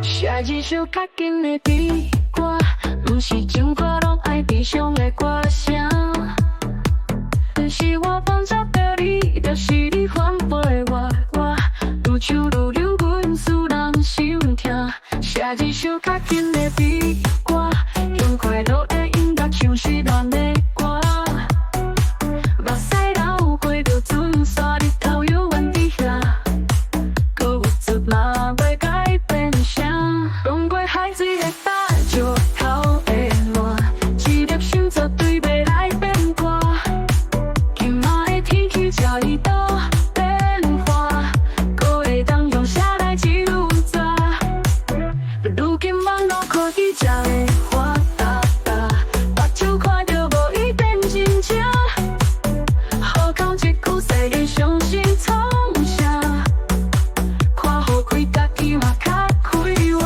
写一首较紧的悲歌，不是情歌，拢爱悲伤的歌声。但是我放着着你，就是你反背我，愈唱愈流，阮思人心痛。写一首较紧的悲歌，用快乐的音乐唱失恋的歌。目屎流过着船山，日头犹原伫遐，搁有出嘛袂改变啥。讲过海水会打石头会烂，一粒心绝对袂来变卦。今仔的天气这呢多变化，搁会当用啥来记录遮？如今网络科技这会发达，目睭看着无伊变真正。好讲一句世界上心创啥？看好开家己嘛较开活。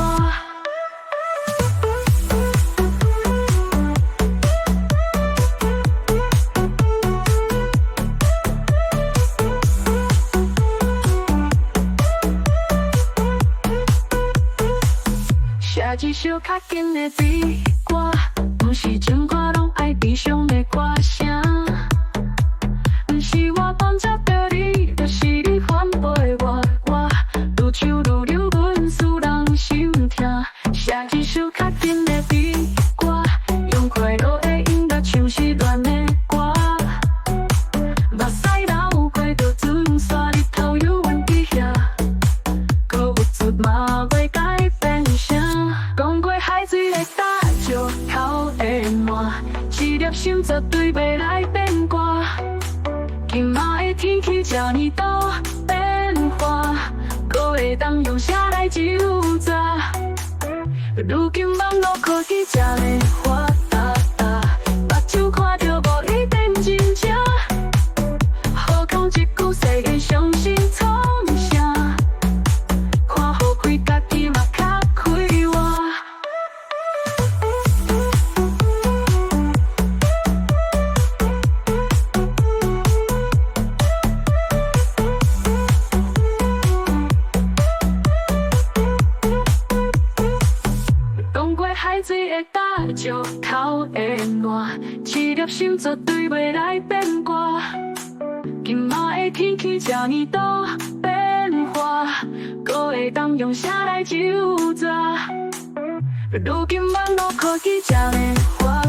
写一首较紧的悲歌，不是情歌，拢爱悲伤的歌声。不是我放着着你，就是你反背我，愈唱愈流，阮思人心痛。写一首较紧的悲歌，用快乐的音乐唱失恋的歌。目屎流过着船山，日头犹原伫遐，搁有出嘛袂改变啥。讲过海水会打石头会烂，一粒心绝对袂来变卦。今仔的天气这呢多变化，搁会当用啥来记录遮？如今网络科技这会发达，目睭看着无伊变真正。好讲一句世界上心创啥？看好开家己嘛较开活。讲过海水会打石头会烂，一粒心绝对袂来变卦。今仔的天气这呢多变化，搁会当用啥来记录遮？如今网络科技这会发